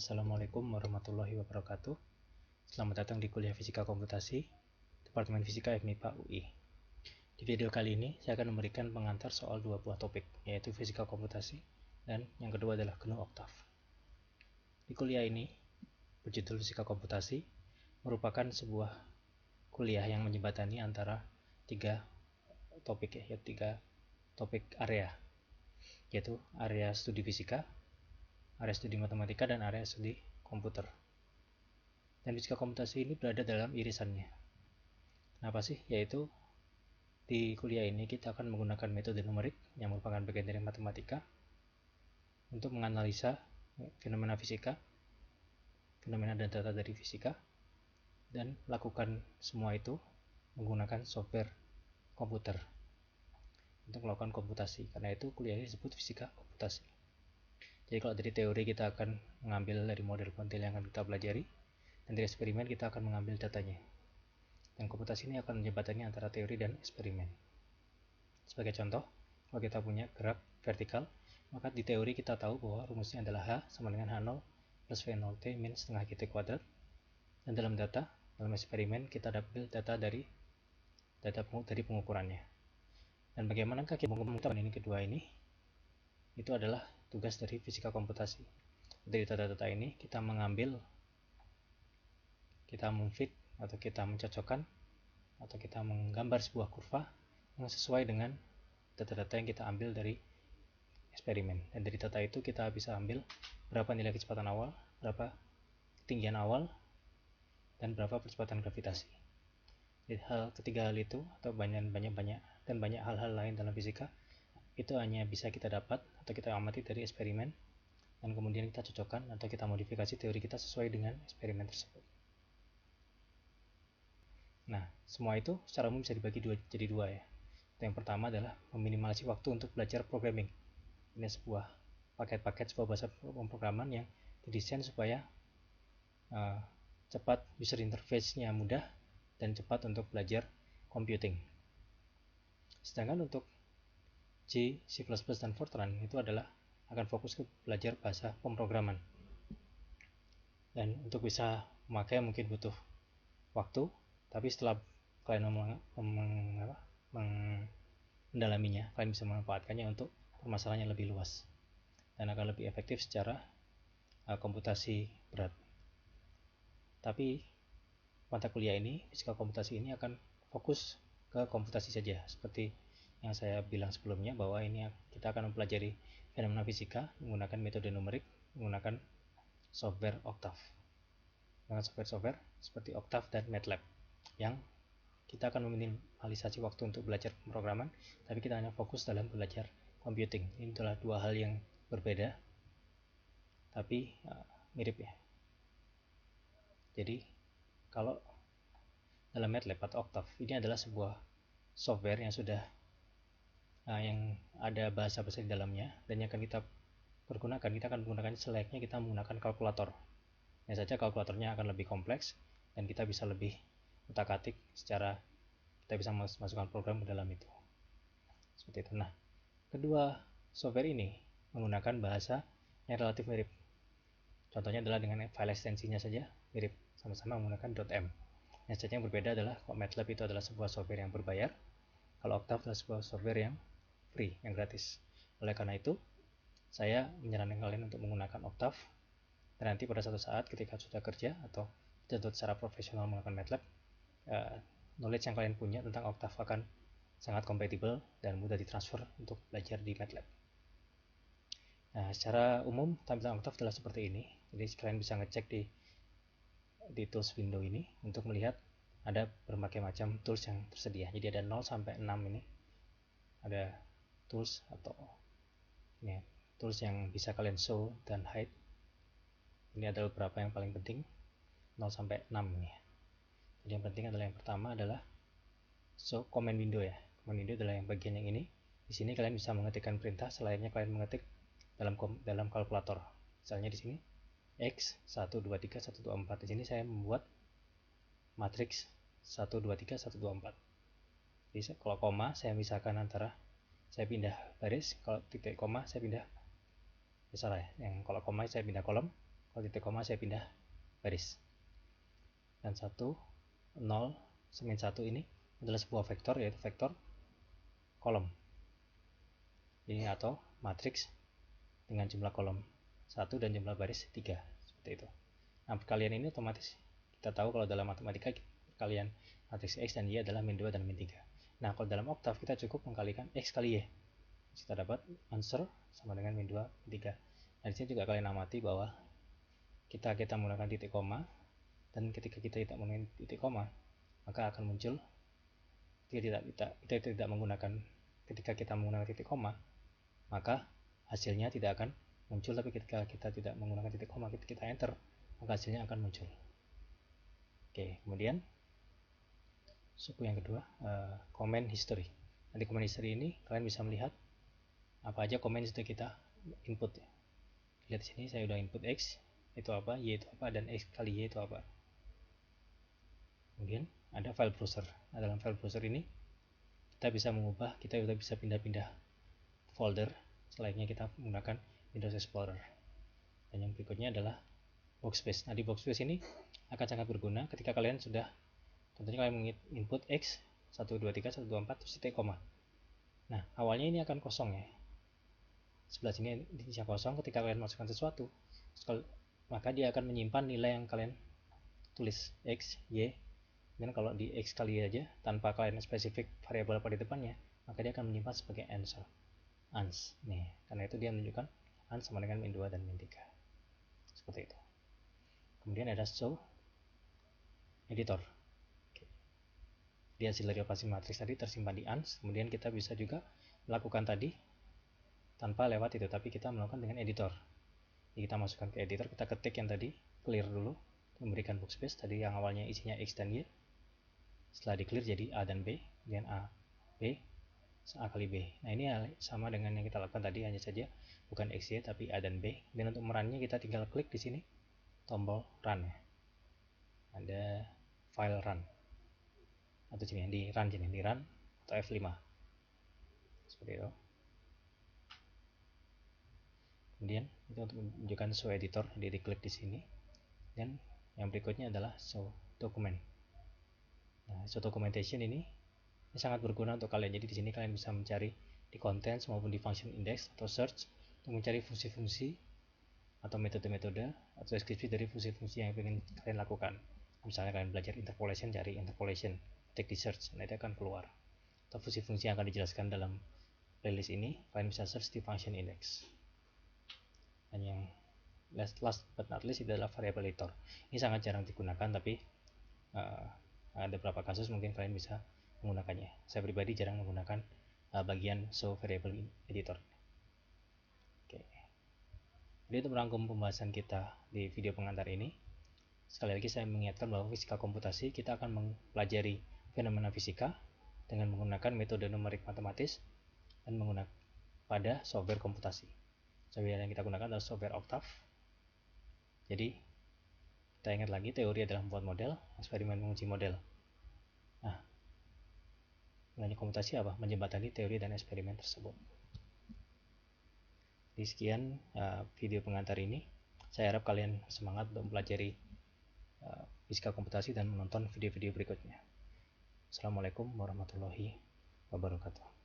Assalamualaikum warahmatullahi wabarakatuh. Selamat datang di kuliah Fisika Komputasi, Departemen Fisika FMIPA UI. Di video kali ini, saya akan memberikan pengantar soal dua buah topik, yaitu Fisika Komputasi dan yang kedua adalah GNU Octave. Di kuliah ini, berjudul Fisika Komputasi, merupakan sebuah kuliah yang menjembatani antara tiga topik, yaitu tiga topik area, yaitu area studi fisika, area studi matematika, dan area studi komputer. Dan fisika komputasi ini berada dalam irisannya. Kenapa sih? Yaitu di kuliah ini kita akan menggunakan metode numerik yang merupakan bagian dari matematika untuk menganalisa fenomena fisika, fenomena dan data dari fisika, dan lakukan semua itu menggunakan software komputer untuk melakukan komputasi. Karena itu kuliah ini disebut fisika komputasi. Jadi kalau dari teori kita akan mengambil dari model kuantil yang akan kita pelajari, dan dari eksperimen kita akan mengambil datanya. Dan komputasi ini akan menjembatani antara teori dan eksperimen. Sebagai contoh, kalau kita punya gerak vertikal, maka di teori kita tahu bahwa rumusnya adalah H sama dengan H0 plus V0 T min setengah GT kuadrat. Dan dalam eksperimen kita ambil data dari pengukurannya. Dan bagaimanakah kita mengumpulkan ini kedua ini? Itu adalah tugas dari fisika komputasi. Dari data-data ini kita memfit atau kita mencocokkan atau kita menggambar sebuah kurva yang sesuai dengan data-data yang kita ambil dari eksperimen. Dan dari data itu kita bisa ambil berapa nilai kecepatan awal, berapa ketinggian awal, dan berapa percepatan gravitasi. Jadi ketiga hal itu atau banyak hal-hal lain dalam fisika itu hanya bisa kita dapat atau kita amati dari eksperimen, dan kemudian kita cocokkan atau kita modifikasi teori kita sesuai dengan eksperimen tersebut. Nah, semua itu secara umum bisa dibagi jadi dua ya. Yang pertama adalah meminimalisasi waktu untuk belajar programming. Ini sebuah sebuah bahasa pemrograman yang didesain supaya cepat, user interface-nya mudah, dan cepat untuk belajar computing. Sedangkan untuk C, C++, dan Fortran itu adalah akan fokus ke belajar bahasa pemrograman. Dan untuk bisa memakai mungkin butuh waktu, tapi setelah kalian mendalaminya, kalian bisa memanfaatkannya untuk permasalahan yang lebih luas dan akan lebih efektif secara komputasi berat. Tapi mata kuliah ini, fisika komputasi ini akan fokus ke komputasi saja, seperti yang saya bilang sebelumnya bahwa ini kita akan mempelajari fenomena fisika menggunakan metode numerik, menggunakan software Octave. Dengan software seperti Octave dan MATLAB yang kita akan meminimalisasi waktu untuk belajar pemrograman, tapi kita hanya fokus dalam belajar computing. Ini adalah dua hal yang berbeda, tapi mirip ya. Jadi kalau dalam MATLAB atau Octave, ini adalah sebuah software yang sudah yang ada bahasa-bahasa di dalamnya, dan yang akan kita akan menggunakan selayaknya kita menggunakan kalkulator. Ya saja kalkulatornya akan lebih kompleks dan kita bisa lebih utak-atik secara kita bisa masukkan program ke dalam itu. Seperti itu. Nah, kedua software ini menggunakan bahasa yang relatif mirip. Contohnya adalah dengan file ekstensinya saja mirip, sama-sama menggunakan .m. Yang saja yang berbeda adalah kalau MATLAB itu adalah sebuah software yang berbayar, kalau Octave adalah sebuah software yang free, yang gratis. Oleh karena itu, saya menyarankan kalian untuk menggunakan Octave, dan nanti pada suatu saat ketika sudah kerja atau secara profesional menggunakan MATLAB, knowledge yang kalian punya tentang Octave akan sangat kompatibel dan mudah ditransfer untuk belajar di MATLAB. Nah, secara umum tampilan Octave adalah seperti ini. Jadi kalian bisa ngecek di tools window ini untuk melihat ada berbagai macam tools yang tersedia. Jadi ada 0 sampai 6 ini. Ada tools atau ini tools yang bisa kalian show dan hide. Ini adalah beberapa yang paling penting, 0 sampai 6 ini. Jadi yang penting adalah yang pertama adalah show command window ya. Command window adalah yang bagian yang ini. Di sini kalian bisa mengetikkan perintah selayaknya kalian mengetik dalam kalkulator. Misalnya di sini X 1 2 3 1 2 4. Di sini saya membuat matriks 1 2 3 1 2 4. Jadi kalau koma saya misalkan antara saya pindah baris, kalau titik koma saya pindah salah ya. Yang kalau koma saya pindah kolom, Kalau titik koma saya pindah baris. Dan 1, 0, semin 1 ini adalah sebuah vektor, yaitu vektor kolom. Ini atau matriks dengan jumlah kolom 1 dan jumlah baris 3. Seperti itu. Nah, perkalian ini otomatis kita tahu kalau dalam matematika perkalian matriks X dan Y adalah min 2 dan min 3. Nah, kalau dalam oktav kita cukup mengkalikan X kali Y. Kita dapat answer sama dengan min 2, min 3. Nah, di sini juga kalian amati bahwa kita menggunakan titik koma, dan ketika kita tidak menggunakan titik koma, maka akan muncul kita tidak menggunakan, ketika kita menggunakan titik koma, maka hasilnya tidak akan muncul. Tapi ketika kita tidak menggunakan titik koma, kita enter, maka hasilnya akan muncul. Oke, kemudian suku yang kedua, comment history. Nanti comment history ini kalian bisa melihat apa aja komen yang sudah kita input ya. Lihat di sini saya udah input X itu apa, Y itu apa, dan X kali Y itu apa. Kemudian ada file browser. Nah, dalam file browser ini kita bisa mengubah, kita bisa pindah-pindah folder selainnya kita menggunakan Windows Explorer. Dan yang berikutnya adalah workspace. Nah, di workspace ini akan sangat berguna ketika kalian sudah, tentunya kalian menginput X 1, 2, 3, 1, 2, 4 terus titik koma. Nah, awalnya ini akan kosong ya. Sebelah sini bisa kosong. Ketika kalian masukkan sesuatu, maka dia akan menyimpan nilai yang kalian tulis X, Y. Dan kalau di X kali Y aja tanpa kalian spesifik variabel pada depannya, maka dia akan menyimpan sebagai answer. Ans. Nih, karena itu dia menunjukkan ans sama dengan min 2 dan min 3. Seperti itu. Kemudian ada show editor. Di hasil dari operasi matriks tadi tersimpan di ans. Kemudian kita bisa juga melakukan tadi tanpa lewat itu, tapi kita melakukan dengan editor. Jadi kita masukkan ke editor, kita ketik yang tadi, clear dulu, memberikan workspace tadi yang awalnya isinya X dan Y. Setelah di clear jadi A dan B, kemudian A, B, A kali B. Nah, ini sama dengan yang kita lakukan tadi, hanya saja bukan X, Y, tapi A dan B. Dan untuk merunnya kita tinggal klik di sini tombol run ya. Ada file run. Atau sini di run atau F5. Seperti itu. Kemudian itu untuk menunjukkan show editor, jadi diklik di sini. Dan yang berikutnya adalah show document. Nah, show documentation ini sangat berguna untuk kalian. Jadi di sini kalian bisa mencari di contents maupun di function index atau search untuk mencari fungsi-fungsi atau metode-metode atau deskripsi dari fungsi-fungsi yang ingin kalian lakukan. Misalnya kalian belajar interpolation, cari interpolation, ketik di search, nanti akan keluar. Atau fungsi-fungsi yang akan dijelaskan dalam playlist ini, kalian bisa search di function index. Dan yang last but not least adalah variable editor. Ini sangat jarang digunakan, tapi ada beberapa kasus mungkin kalian bisa menggunakannya. Saya pribadi jarang menggunakan bagian show variable editor. Oke. Jadi untuk merangkum pembahasan kita di video pengantar ini, sekali lagi saya mengingatkan bahwa fisika komputasi kita akan mempelajari fenomena fisika dengan menggunakan metode numerik matematis dan menggunakan pada software komputasi. Software yang kita gunakan adalah software Octave. Jadi kita ingat lagi, teori adalah membuat model, eksperimen menguji model. Nah, gunanya komputasi apa? Menjembatani teori dan eksperimen tersebut. Di sekian video pengantar ini, saya harap kalian semangat untuk mempelajari fisika komputasi dan menonton video-video berikutnya. Assalamualaikum warahmatullahi wabarakatuh.